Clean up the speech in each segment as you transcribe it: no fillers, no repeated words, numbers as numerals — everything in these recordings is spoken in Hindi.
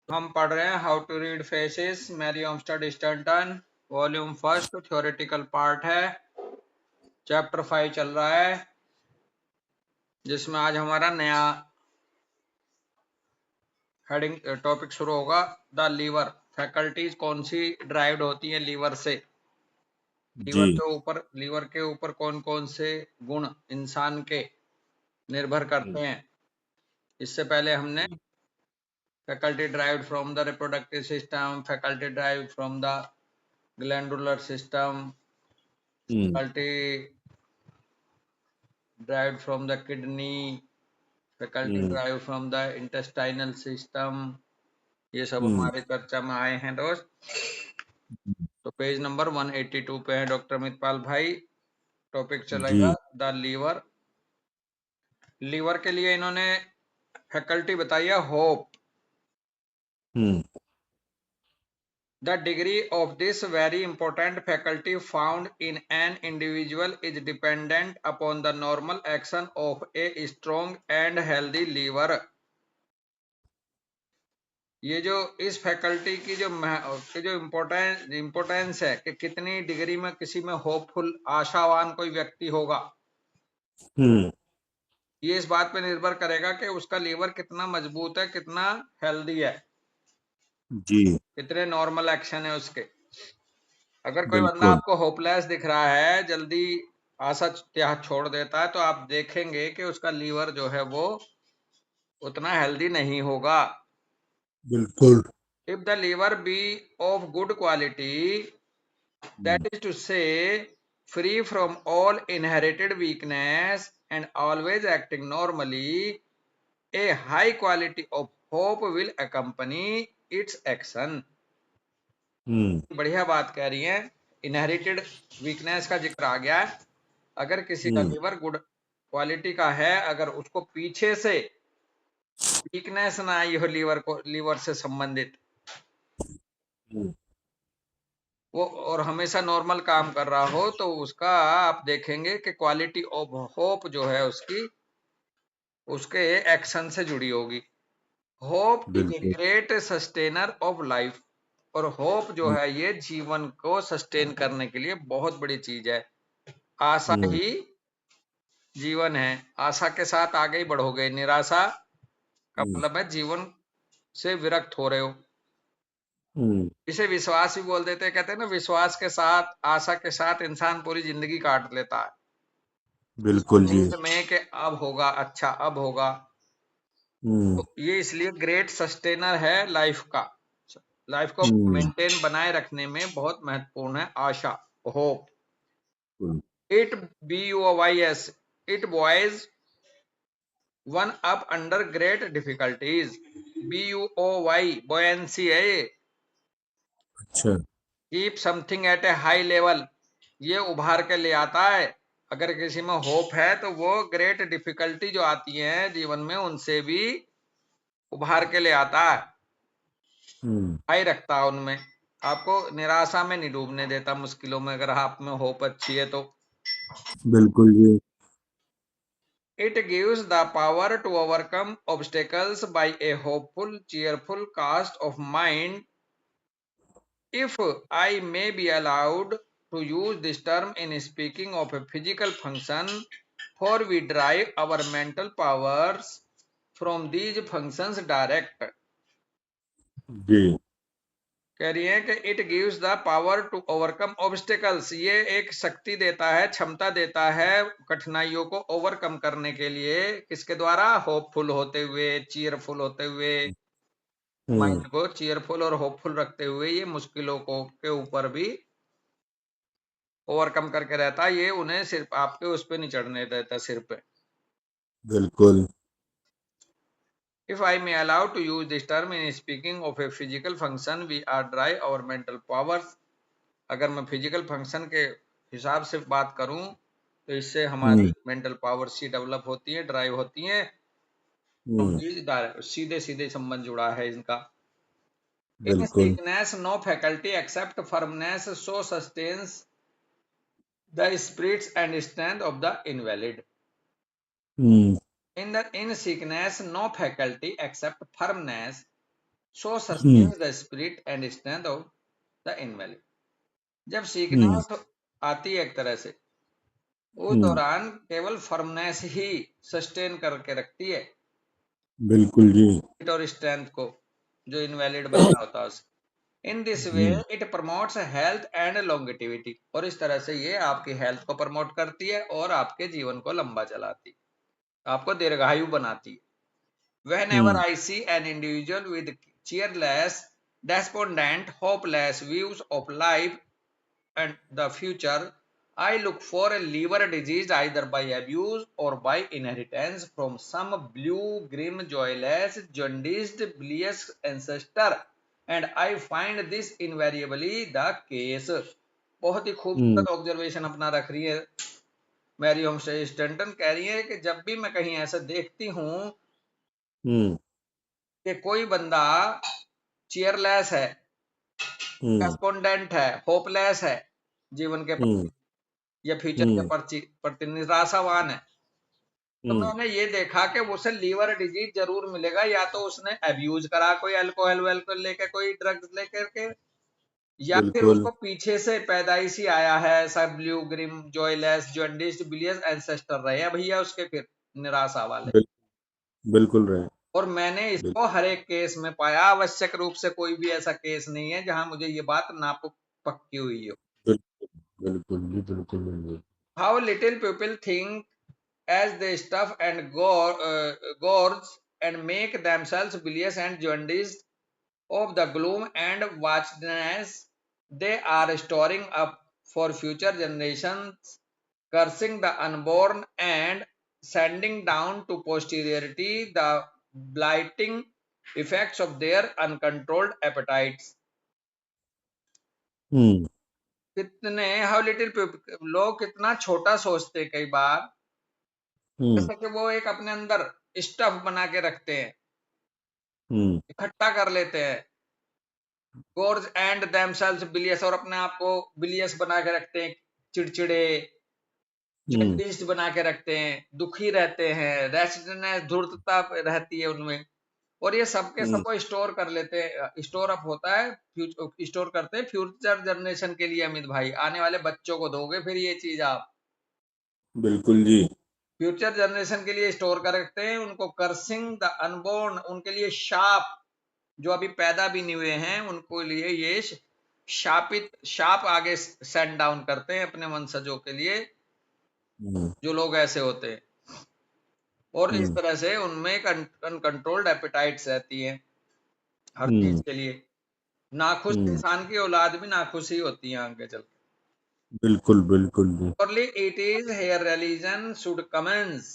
हम पढ़ रहे हैं how to read faces, Mary Olmsted Stanton, volume first, theoretical part है, चैप्टर 5 चल रहा है, जिसमें आज हमारा नया हेडिंग टॉपिक शुरू होगा। द लीवर फैकल्टीज कौन सी ड्राइव्ड होती है लीवर से, जी लीवर के ऊपर कौन कौन से गुण इंसान के निर्भर करते हैं। इससे पहले हमने faculty derived from the reproductive system, faculty derived from the glandular system, faculty derived from the kidney, faculty derived from the intestinal system, ये सब हमारे चर्चा में आए हैं दोस्त। तो पेज नंबर 182 पे है डॉक्टर मितपाल भाई। टॉपिक चलेगा जी द लीवर। लीवर के लिए इन्होंने फैकल्टी बताई है hope. The degree of this very important faculty found in an individual is dependent upon the normal action of a strong and healthy liver. ये जो इस फैकल्टी की जो इम्पोर्टेंस है कि कितनी डिग्री में किसी में होपफुल आशावान कोई व्यक्ति होगा, ये इस बात पे निर्भर करेगा कि उसका लीवर कितना मजबूत है, कितना हेल्दी है, जी कितने नॉर्मल एक्शन है उसके। अगर कोई बंदा बिल्कुल आपको होपलेस दिख रहा है, जल्दी आशा त्याग छोड़ देता है, तो आप देखेंगे कि उसका लीवर जो है वो उतना हेल्दी नहीं होगा। बिल्कुल if the liver be of good quality, that is to say free from all inherited weakness and always acting normally, a high quality of hope will accompany its action. बढ़िया बात कह रही है। इनहेरिटेड वीकनेस का जिक्र आ गया है। अगर किसी का लीवर गुड क्वालिटी का है, अगर उसको पीछे से वीकनेस ना आई हो लीवर से संबंधित, वो और हमेशा नॉर्मल काम कर रहा हो, तो उसका आप देखेंगे कि क्वालिटी ऑफ होप जो है उसकी उसके एक्शन से जुड़ी होगी। होप इज ए बिल्कुल ग्रेट सस्टेनर ऑफ लाइफ। और होप जो है ये जीवन को सस्टेन करने के लिए बहुत बड़ी चीज है। आशा ही जीवन है। आशा के साथ आगे ही बढ़ोगे, निराशा का मतलब है जीवन से विरक्त हो रहे हो। इसे विश्वास भी बोल देते हैं। कहते हैं ना, विश्वास के साथ आशा के साथ इंसान पूरी जिंदगी काट लेता है, इस बिल्कुल जी उम्मीद में कि अब होगा, अच्छा अब होगा। तो ये इसलिए ग्रेट सस्टेनर है लाइफ का। लाइफ को मेंटेन बनाए रखने में बहुत महत्वपूर्ण है आशा, hope. It BUOYS, it buoys one up under great difficulties. BUOY buoyancy है ये। अच्छा keep something at a high level, ये उभार के ले आता है। अगर किसी में होप है तो वो ग्रेट डिफिकल्टी जो आती है जीवन में, उनसे भी उभार के ले आता है, हाई रखता है उनमें, आपको निराशा में नहीं डूबने देता मुश्किलों में, अगर आप में होप अच्छी है तो। बिल्कुल जी it gives the power to overcome obstacles by a hopeful cheerful cast of mind. If I may be allowed to use this term in speaking of a physical function, for we derive our mental powers from these functions direct. जी कह रही है कि it gives the power to overcome obstacles, ये एक शक्ति देता है, क्षमता देता है कठिनाइयों को ओवरकम करने के लिए। किसके द्वारा? होपफुल होते हुए, चीयरफुल होते हुए, माइंड को चीयरफुल और होपफुल रखते हुए ये मुश्किलों को के ऊपर भी ओवरकम करके रहता है। ये उन्हें सिर्फ आपके उस पे नहीं चढ़ने देता, सिर पे। बिल्कुल If I may allow to use this term in speaking of a physical function, we are drive our mental powers. अगर मैं फिजिकल फंक्शन के हिसाब से बात करूं, तो इससे हमारी मेंटल पावर्स ही डेवलप होती है, ड्राइव होती है। सीधे सीधे संबंध जुड़ा है इनका। In बिल्कुल sickness, no faculty except firmness so sustains the spirits and strength of the invalid. In sickness, no faculty except firmness so sustains the spirit and strength of the invalid. जब सीखना आती है एक तरह से, उस दौरान केवल फर्मनेस ही सस्टेन करके रखती है बिल्कुल जी। और स्ट्रेंथ को, जो इनवैलिड बच्चा होता है उसे। In this way it promotes health and longevity, और इस तरह से ये आपकी हेल्थ को प्रमोट करती है और आपके जीवन को लंबा चलाती है, आपको दीर्घायु बनाती है। Whenever I see an individual with cheerless, despondent, hopeless views of life and the future, I look for a liver disease either by abuse or by inheritance from some blue, grim, joyless, jaundiced, bilious ancestor, and I find this invariably the case. बहुत ही खूबसूरत ऑब्जर्वेशन अपना रख रही है मैरी होम्स स्टैंटन। कह रही है कि जब भी मैं कहीं ऐसा देखती हूँ कि कोई बंदा चीयरलेस है, रेस्पोंडेंट है, होपलेस है जीवन के प्रति या फ्यूचर के प्रति निराशावान है, तो मैंने ये देखा कि उसे लीवर डिजीज जरूर मिलेगा, या तो उसने अब्यूज करा कोई अल्कोहल वेल्कोहल लेके, कोई ड्रग्स लेकर के, या फिर बिल्कुल उसको पीछे से पैदाइशी आया है ऐसा ब्लू ग्रिम जॉयलेस जॉन्डिस्ड बिलियस एंसेस्टर रहे हैं भैया उसके फिर निराशा वाले। बिल, बिल्कुल रहे। और मैंने बिल, इसको हर एक केस में पाया, आवश्यक रूप से कोई भी ऐसा केस नहीं है जहां मुझे ये बात ना पक्की हुई हो। बिल्कुल बिल्कुल जी, बिल्कुल बिल्कुल। How little people think as they stuff and gorge and make themselves bilious and jaundiced of the gloom and watchedness they are storing up for future generations, cursing the unborn and sending down to posterity the blighting effects of their uncontrolled appetites. कितने हाउ लिटिल लोग कितना छोटा सोचते हैं कई बार, जैसे कि वो एक अपने अंदर स्टफ बना के रखते हैं, इकट्ठा कर लेते हैं, गोर्ज एंड देमसेल्व्स बिलियस, और अपने आप को बिलियस बना के रखते हैं, चिड़चिड़े जॉन्डिस्ड बना के रखते हैं, दुखी रहते हैं, रेस्टनेस धूर्तता रहती है उनमें, और ये सबके सबको स्टोर कर लेते हैं, स्टोर अप होता है, स्टोर करते हैं फ्यूचर जनरेशन के लिए। अमित भाई, आने वाले बच्चों को दोगे फिर ये चीज आप, बिल्कुल जी। फ्यूचर जनरेशन के लिए स्टोर कर रखते हैं उनको। कर्सिंग द अनबोर्न, उनके लिए शाप, जो अभी पैदा भी नहीं हुए हैं उनको लिए ये शापित शाप आगे सेंड डाउन करते हैं अपने वंशजों के लिए, जो लोग ऐसे होते हैं। और इस तरह से उनमें एक अनकंट्रोल्ड एपेटाइट्स रहती है हर चीज के लिए। नाखुश इंसान की औलाद भी नाखुश ही होती है आगे चल के। बिल्कुल बिल्कुल जी। Surely it is here religion should commence,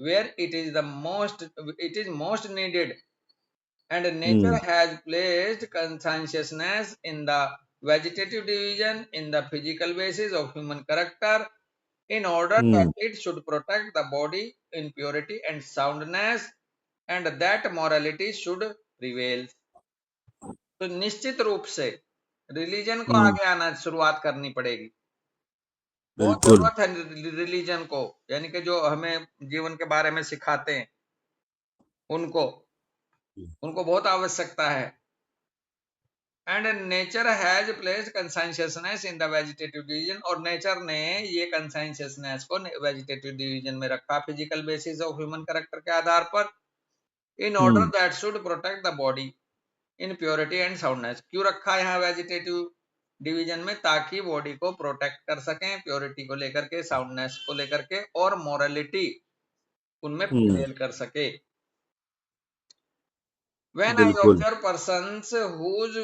where it is most needed, and nature has placed conscientiousness in the vegetative division in the physical basis of human character, in order that it should protect the body in purity and soundness, and that morality should prevail. तो निश्चित रूप से रिलीजन को आगे आना शुरुआत करनी पड़ेगी। बहुत बिल्कुल जरूरत है रिलीजन को, यानी कि जो हमें जीवन के बारे में सिखाते हैं उनको उनको बहुत आवश्यकता है। And nature has placed consciousness in the vegetative division, और नेचर ने ये कंसाइंशियसनेस को वेजिटेटिव डिवीजन में रखा physical basis of human character के आधार पर, in order that should protect the body in purity and soundness. क्यों रखा यहाँ वेजिटेटिव डिवीजन में? ताकि बॉडी को प्रोटेक्ट कर सकें, प्योरिटी को लेकर के, साउंडनेस को लेकर के, और मोरालिटी उनमें प्रिवेल कर सके। When I बिल्कुल observe persons whose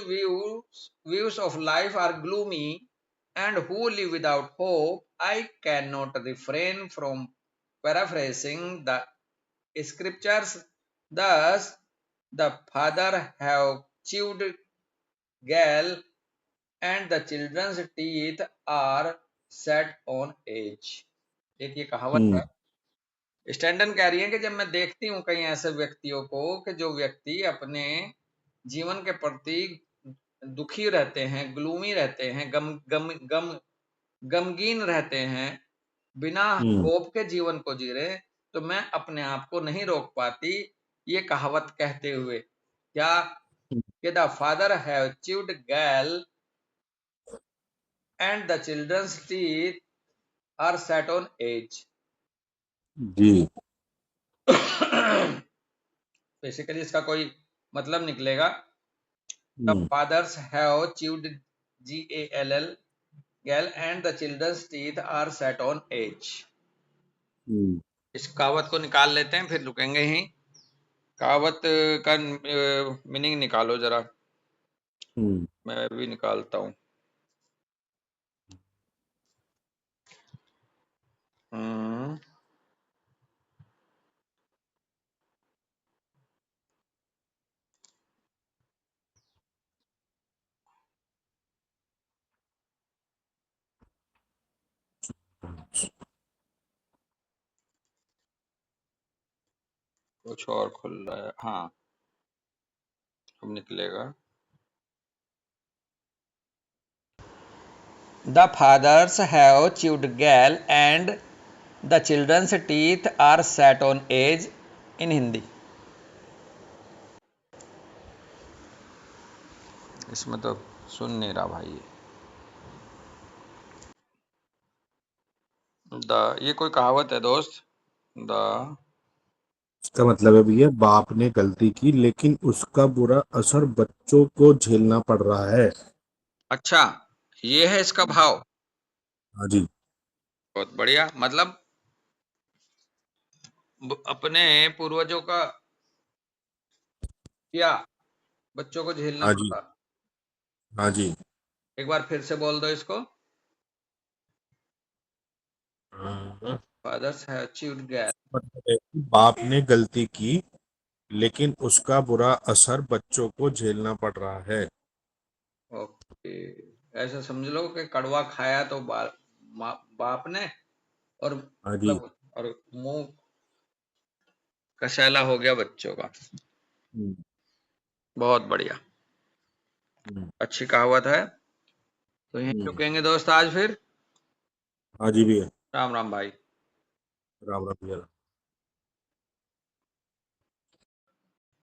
views of life are gloomy and who live without hope, I cannot refrain from paraphrasing the scriptures. Thus, the father have chewed gall and the children's teeth are set on edge. एक ये कहावत है। स्टैंडन कह रही है कि जब मैं देखती हूँ कई ऐसे व्यक्तियों को कि जो व्यक्ति अपने जीवन के प्रति दुखी रहते हैं, ग्लूमी रहते हैं, गमगीन रहते हैं, बिना होप के जीवन को जी रहे, तो मैं अपने आप को नहीं रोक पाती ये कहावत कहते हुए। क्या कि the father have chewed gall and the children's teeth are set on edge. जी। बेसिकली इसका कोई मतलब निकलेगा, the hmm, fathers have chewed GALL gall and the children's teeth are set on edge. Hmm, इस कहावत को निकाल लेते हैं, फिर रुकेंगे ही। कहावत का मीनिंग निकालो जरा, हम्म। मैं भी निकालता हूँ। हम्म, कुछ और खुल रहा है, हाँ अब निकलेगा। The fathers have chewed gall and the children's teeth are set on edge, in Hindi. इसमें तो सुन नहीं रहा भाई। ये कोई कहावत है दोस्त। द इसका मतलब है भैया, बाप ने गलती की लेकिन उसका बुरा असर बच्चों को झेलना पड़ रहा है। अच्छा, ये है इसका भाव। हाँ जी। बहुत बढ़िया, मतलब अपने पूर्वजों का क्या बच्चों को झेलना हाँ जी। पड़ता। हाँ जी। एक बार फिर से बोल दो इसको। हाँ, फादर्स हैव अचीव्ड गैप। मतलब है कि बाप ने गलती की लेकिन उसका बुरा असर बच्चों को झेलना पड़ रहा है। ओके, ऐसा समझ लो कि कड़वा खाया तो बाप ने, और हाँ जी। मतलब और मुंह कशैला हो गया बच्चों का। हम्म, बहुत बढ़िया, हम्म, अच्छी कहावत है। तो यहीं हम्म। रुकेंगे दोस्त आज फिर। हाँ जी भैया। राम राम भाई। राम राम भैया।